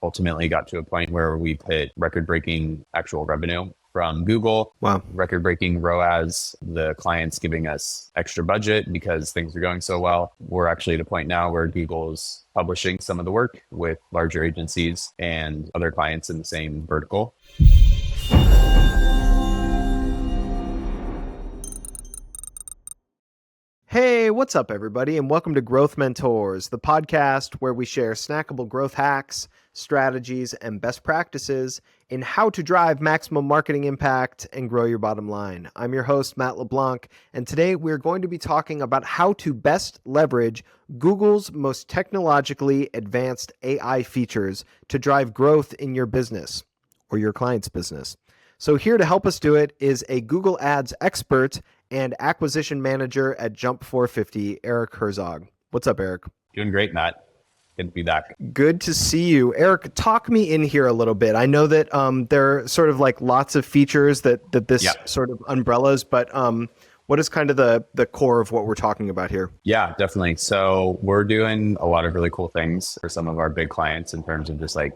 ultimately got to a point where we've hit record-breaking actual revenue from Google. Wow. Record-breaking ROAS, the clients giving us extra budget because things are going so well. We're actually at a point now where Google's publishing some of the work with larger agencies and other clients in the same vertical. Hey, what's up, everybody, and welcome to Growth Mentors, the podcast where we share snackable growth hacks, strategies, and best practices in how to drive maximum marketing impact and grow your bottom line. I'm your host, Matt LeBlanc, and today we're going to be talking about how to best leverage Google's most technologically advanced AI features to drive growth in your business or your client's business. So here to help us do it is a Google Ads expert and acquisition manager at Jump 450, Eric Herzog. What's up, Eric? Doing great, Matt. Good to be back. Good to see you. Eric, talk me in here a little bit. I know that there are sort of like lots of features that this sort of umbrellas, but what is kind of the core of what we're talking about here? Yeah, definitely. So we're doing a lot of really cool things for some of our big clients in terms of just like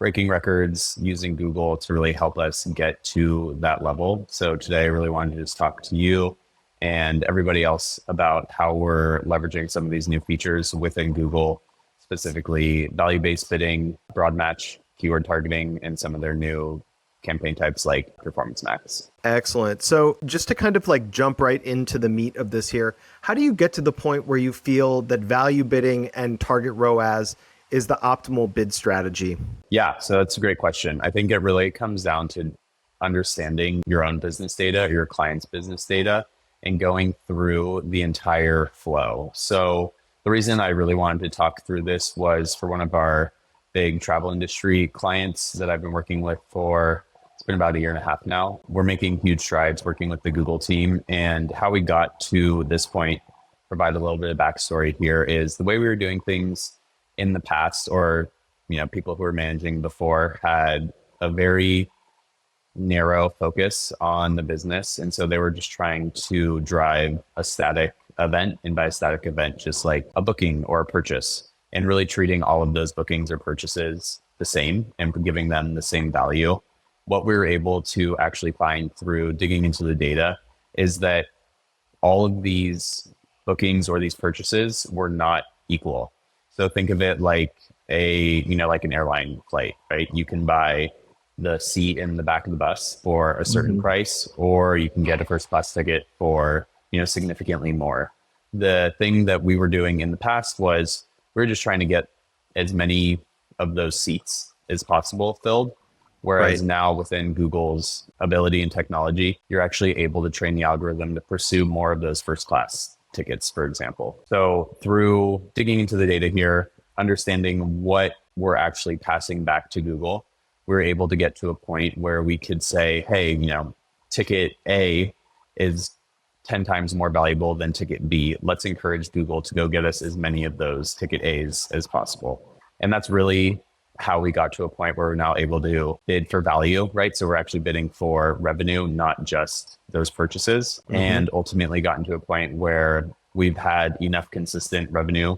breaking records, using Google to really help us get to that level. So today I really wanted to just talk to you and everybody else about how we're leveraging some of these new features within Google, specifically value-based bidding, broad match, keyword targeting, and some of their new campaign types like Performance Max. Excellent. So just to kind of like jump right into the meat of this here, how do you get to the point where you feel that value bidding and target ROAS is the optimal bid strategy? Yeah, so that's a great question. I think it really comes down to understanding your own business data, your client's business data, and going through the entire flow. So the reason I really wanted to talk through this was for one of our big travel industry clients that I've been working with for, it's been about a year and a half now. We're making huge strides working with the Google team, and how we got to this point, provide a little bit of backstory here, is the way we were doing things in the past, or people who were managing before, had a very narrow focus on the business. And so they were just trying to drive a static event, and by a static event, just like a booking or a purchase, and really treating all of those bookings or purchases the same and giving them the same value. What we were able to actually find through digging into the data is that all of these bookings or these purchases were not equal. So think of it like like an airline flight, right? You can buy the seat in the back of the bus for a certain price, or you can get a first class ticket for, significantly more. The thing that we were doing in the past was we were just trying to get as many of those seats as possible filled. Whereas now within Google's ability and technology, you're actually able to train the algorithm to pursue more of those first class tickets, for example. So through digging into the data here, understanding what we're actually passing back to Google, we're able to get to a point where we could say, hey, ticket A is 10 times more valuable than ticket B. Let's encourage Google to go get us as many of those ticket A's as possible. And that's really how we got to a point where we're now able to bid for value, right? So we're actually bidding for revenue, not just those purchases, and ultimately gotten to a point where we've had enough consistent revenue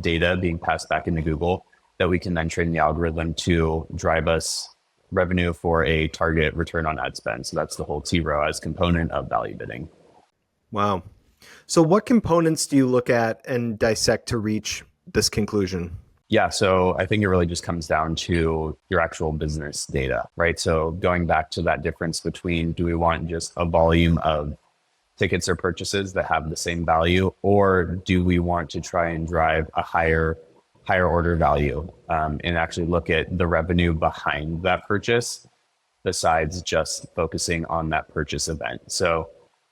data being passed back into Google that we can then train the algorithm to drive us revenue for a target return on ad spend. So that's the whole TROAS component of value bidding. Wow. So what components do you look at and dissect to reach this conclusion? Yeah, so I think it really just comes down to your actual business data, right? So going back to that difference between, do we want just a volume of tickets or purchases that have the same value, or do we want to try and drive a higher order value, and actually look at the revenue behind that purchase besides just focusing on that purchase event? So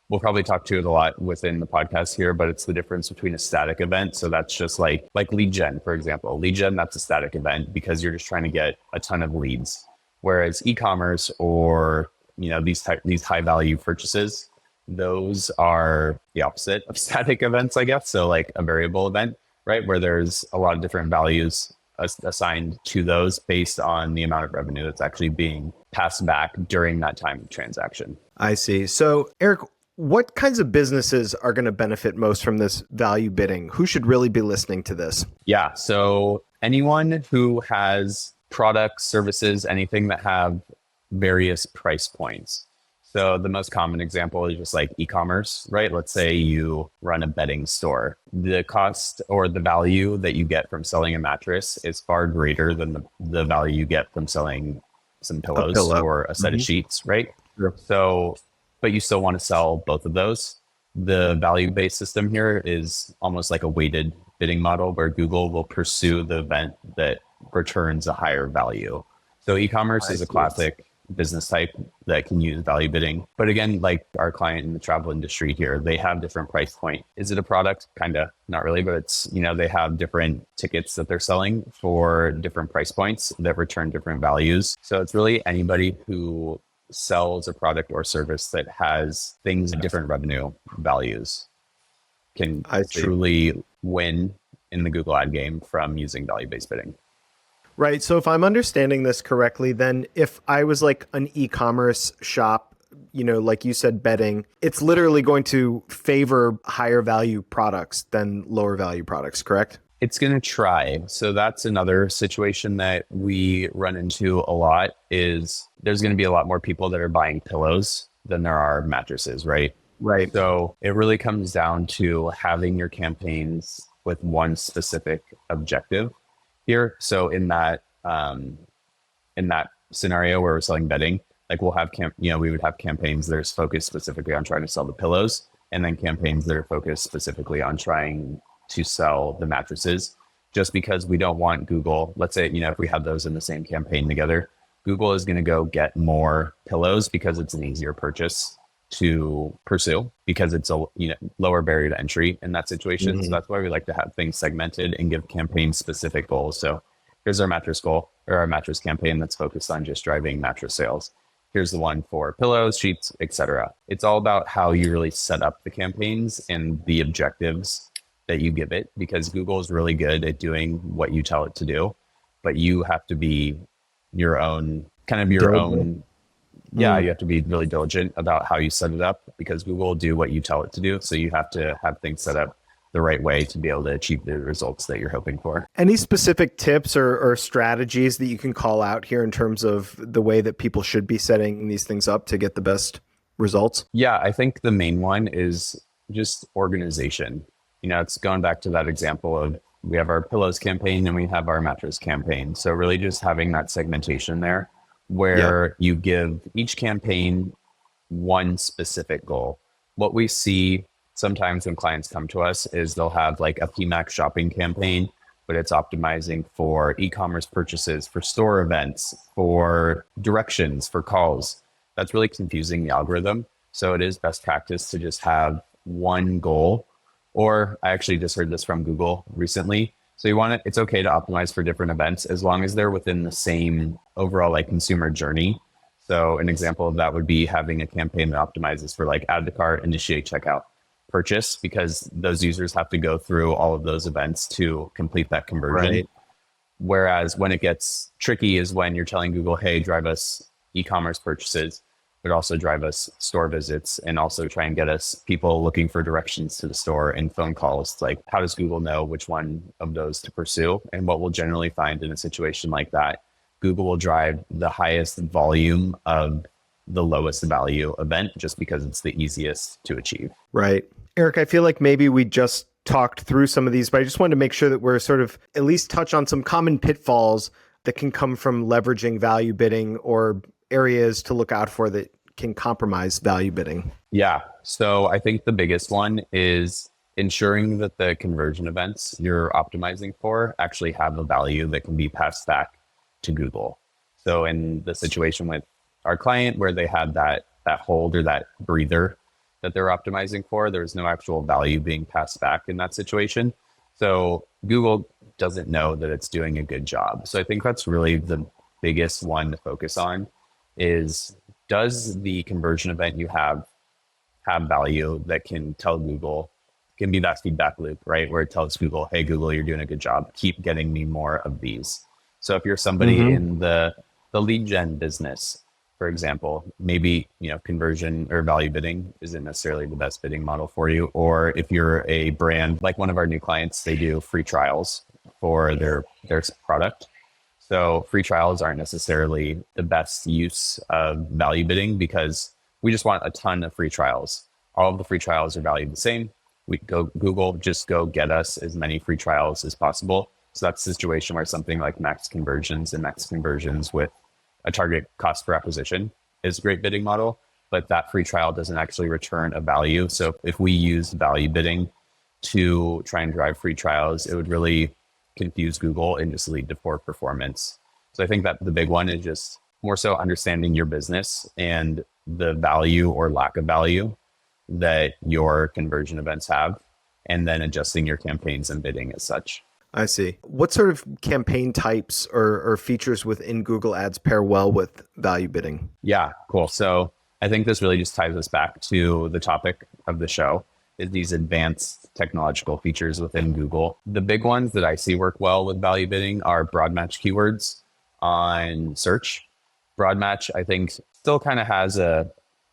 we'll probably talk to it a lot within the podcast here, but it's the difference between a static event. So that's just like lead gen, for example. Lead gen, that's a static event because you're just trying to get a ton of leads. Whereas e-commerce or these high value purchases, those are the opposite of static events, I guess. So like a variable event, right? Where there's a lot of different values assigned to those based on the amount of revenue that's actually being passed back during that time of transaction. I see. So Eric, what kinds of businesses are going to benefit most from this value bidding? Who should really be listening to this? Yeah. So anyone who has products, services, anything that have various price points. So the most common example is just like e-commerce, right? Let's say you run a bedding store. The cost or the value that you get from selling a mattress is far greater than the value you get from selling some A pillows pillow. or a set of sheets, right? Sure. So, but you still want to sell both of those. The value-based system here is almost like a weighted bidding model where Google will pursue the event that returns a higher value. So e-commerce I is a see. classic business type that can use value bidding. But again, like our client in the travel industry here, they have different price point. Is it a product? Kind of, not really, but it's, they have different tickets that they're selling for different price points that return different values. So it's really anybody who sells a product or service that has things different revenue values can I see. truly win in the Google ad game from using value-based bidding. Right. So if I'm understanding this correctly, then if I was like an e-commerce shop, like you said, bedding, it's literally going to favor higher value products than lower value products, correct? It's going to try. So that's another situation that we run into a lot is there's going to be a lot more people that are buying pillows than there are mattresses, right? Right. So it really comes down to having your campaigns with one specific objective here. So in that scenario where we're selling bedding, like we'll have we would have campaigns that are focused specifically on trying to sell the pillows, and then campaigns that are focused specifically on trying to sell the mattresses. Just because we don't want Google, let's say, if we have those in the same campaign together, Google is going to go get more pillows because it's an easier purchase to pursue because it's a lower barrier to entry in that situation. Mhm. So that's why we like to have things segmented and give campaign specific goals. So here's our mattress goal or our mattress campaign that's focused on just driving mattress sales. Here's the one for pillows, sheets, etc. It's all about how you really set up the campaigns and the objectives that you give it, because Google is really good at doing what you tell it to do, but you have to be your own Diligent. yeah, you have to be really diligent about how you set it up because Google will do what you tell it to do. So you have to have things set up the right way to be able to achieve the results that you're hoping for. Any specific tips or strategies that you can call out here in terms of the way that people should be setting these things up to get the best results? Yeah, I think the main one is just organization. It's going back to that example of we have our pillows campaign and we have our mattress campaign. So really just having that segmentation there where you give each campaign one specific goal. What we see sometimes when clients come to us is they'll have like a PMAX shopping campaign, but it's optimizing for e-commerce purchases, for store events, for directions, for calls. That's really confusing the algorithm. So it is best practice to just have one goal. Or I actually just heard this from Google recently. So it's okay to optimize for different events as long as they're within the same overall like consumer journey. So an example of that would be having a campaign that optimizes for like add to cart, initiate checkout, purchase, because those users have to go through all of those events to complete that conversion. Right. Whereas when it gets tricky is when you're telling Google, hey, drive us e-commerce purchases, but also drive us store visits and also try and get us people looking for directions to the store and phone calls. Like, how does Google know which one of those to pursue? And what we'll generally find in a situation like that, Google will drive the highest volume of the lowest value event just because it's the easiest to achieve. Right. Eric, I feel like maybe we just talked through some of these, but I just wanted to make sure that we're sort of at least touch on some common pitfalls that can come from leveraging value bidding or areas to look out for that can compromise value bidding. Yeah. So I think the biggest one is ensuring that the conversion events you're optimizing for actually have a value that can be passed back to Google. So in the situation with our client where they had that hold or that breather that they're optimizing for, there's no actual value being passed back in that situation. So Google doesn't know that it's doing a good job. So I think that's really the biggest one to focus on is, does the conversion event you have value that can tell Google, can be that feedback loop, right? Where it tells Google, hey, Google, you're doing a good job. Keep getting me more of these. So if you're somebody in the lead gen business, for example, maybe, conversion or value bidding isn't necessarily the best bidding model for you. Or if you're a brand, like one of our new clients, they do free trials for their product. So free trials aren't necessarily the best use of value bidding because we just want a ton of free trials. All of the free trials are valued the same. We go Google, just go get us as many free trials as possible. So that's the situation where something like max conversions and max conversions with a target cost per acquisition is a great bidding model, but that free trial doesn't actually return a value. So if we use value bidding to try and drive free trials, it would really confuse Google and just lead to poor performance. So I think that the big one is just more so understanding your business and the value or lack of value that your conversion events have, and then adjusting your campaigns and bidding as such. I see. What sort of campaign types or features within Google Ads pair well with value bidding? Yeah, cool. So I think this really just ties us back to the topic of the show, is these advanced technological features within Google. The big ones that I see work well with value bidding are broad match keywords on search. Broad match, I think, still kind of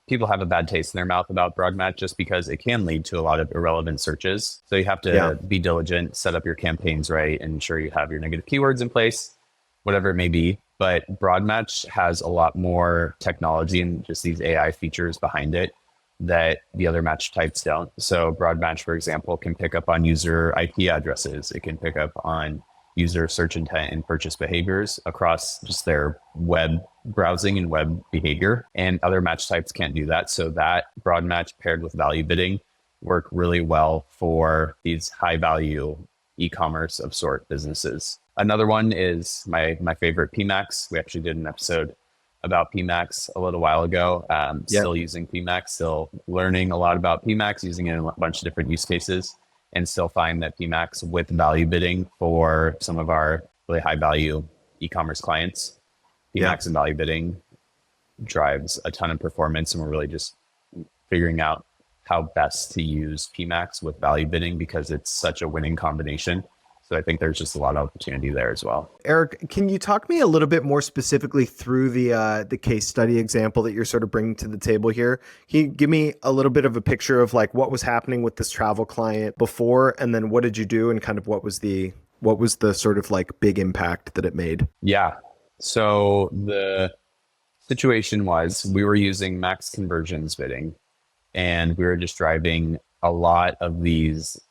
people have a bad taste in their mouth about broad match just because it can lead to a lot of irrelevant searches. So you have to be diligent, set up your campaigns right, and ensure you have your negative keywords in place, whatever it may be. But broad match has a lot more technology and just these AI features behind it that the other match types don't. So broad match, for example, can pick up on user IP addresses. It can pick up on user search intent and purchase behaviors across just their web browsing and web behavior. And other match types can't do that. So that broad match paired with value bidding work really well for these high value e-commerce of sort businesses. Another one is my favorite PMax. We actually did an episode about PMax a little while ago. Still using PMax, still learning a lot about PMax, using it in a bunch of different use cases, and still find that PMax with value bidding for some of our really high value e-commerce clients, PMax and value bidding drives a ton of performance. And we're really just figuring out how best to use PMax with value bidding because it's such a winning combination. So I think there's just a lot of opportunity there as well. Eric, can you talk me a little bit more specifically through the case study example that you're sort of bringing to the table here? Can you give me a little bit of a picture of like what was happening with this travel client before, and then what did you do, and kind of what was the sort of like big impact that it made? Yeah. So the situation was we were using max conversions bidding, and we were just driving a lot of these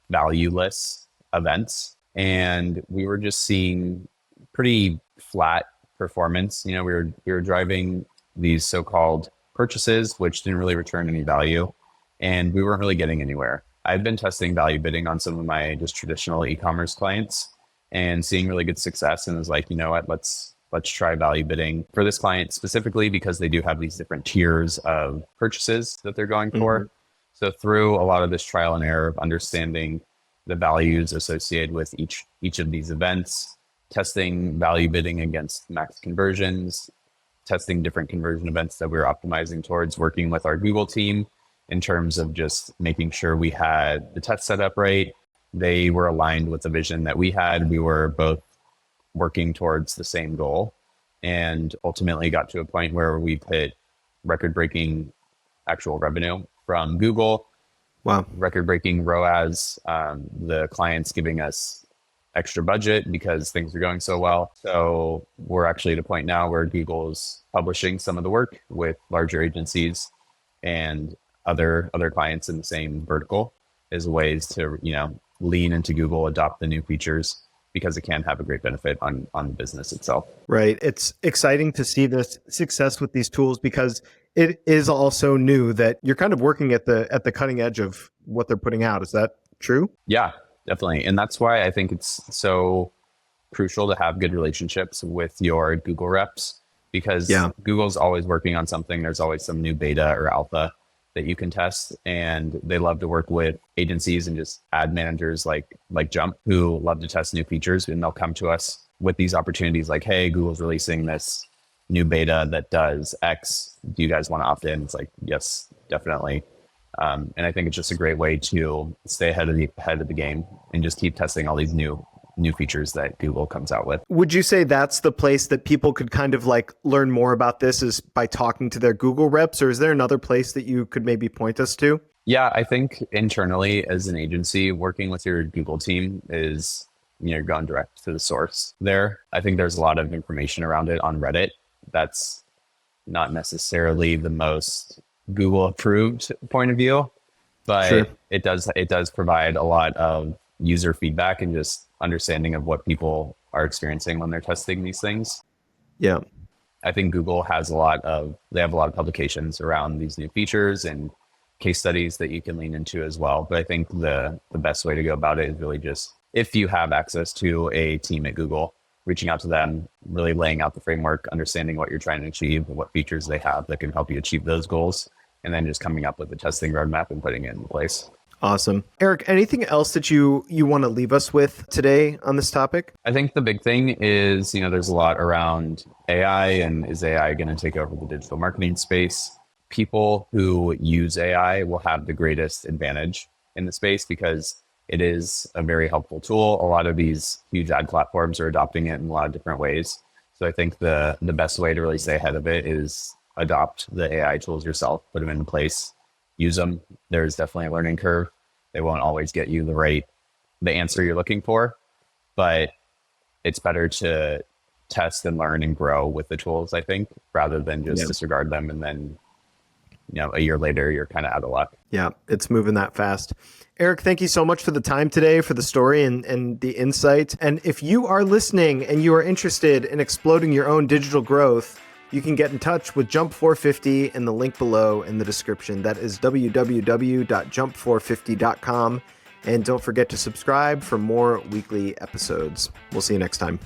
valueless events, and we were just seeing pretty flat performance. You know, we were driving these so-called purchases, which didn't really return any value, and we weren't really getting anywhere. I've been testing value bidding on some of my just traditional e-commerce clients and seeing really good success, and was like, you know what, let's try value bidding for this client specifically because they do have these different tiers of purchases that they're going for. So through a lot of this trial and error of understanding the values associated with each of these events, testing value bidding against max conversions, testing different conversion events that we were optimizing towards, working with our Google team in terms of just making sure we had the test set up right. They were aligned with the vision that we had. We were both working towards the same goal, and ultimately got to a point where we've hit record-breaking actual revenue from Google. Wow. Record-breaking ROAS, the clients giving us extra budget because things are going so well. So we're actually at a point now where Google's publishing some of the work with larger agencies and other clients in the same vertical as ways to, you know, lean into Google, adopt the new features because it can have a great benefit on the business itself. Right. It's exciting to see this success with these tools because it is also new that you're kind of working at the cutting edge of what they're putting out. Is that true? Yeah, definitely. And that's why I think it's so crucial to have good relationships with your Google reps because Google's always working on something. There's always some new beta or alpha that you can test, and they love to work with agencies and just ad managers like Jump who love to test new features, and they'll come to us with these opportunities like, hey, Google's releasing this new beta that does X. Do you guys want to opt in? It's like, yes, definitely. And I think it's just a great way to stay ahead of the game and just keep testing all these new features that Google comes out with. Would you say that's the place that people could kind of like learn more about this is by talking to their Google reps, or is there another place that you could maybe point us to? Yeah, I think internally as an agency, working with your Google team is you're going direct to the source there. I think there's a lot of information around it on Reddit that's not necessarily the most Google approved point of view, Sure. but it does provide a lot of user feedback and just understanding of what people are experiencing when they're testing these things. Yeah. I think Google has they have a lot of publications around these new features and case studies that you can lean into as well. But I think the best way to go about it is really just, if you have access to a team at Google, reaching out to them, really laying out the framework, understanding what you're trying to achieve, what features they have that can help you achieve those goals, and then just coming up with a testing roadmap and putting it in place. Awesome. Eric, anything else that you want to leave us with today on this topic? I think the big thing is, there's a lot around AI, and is AI going to take over the digital marketing space? People who use AI will have the greatest advantage in the space because it is a very helpful tool. A lot of these huge ad platforms are adopting it in a lot of different ways. So I think the best way to really stay ahead of it is adopt the AI tools yourself, put them in place, use them. There's definitely a learning curve. They won't always get you the answer you're looking for, but it's better to test and learn and grow with the tools, I think, rather than just disregard them and then, a year later, you're kind of out of luck. Yeah, it's moving that fast. Eric, thank you so much for the time today, for the story and the insight. And if you are listening and you are interested in exploding your own digital growth, you can get in touch with Jump 450 in the link below in the description. That is www.jump450.com. And don't forget to subscribe for more weekly episodes. We'll see you next time.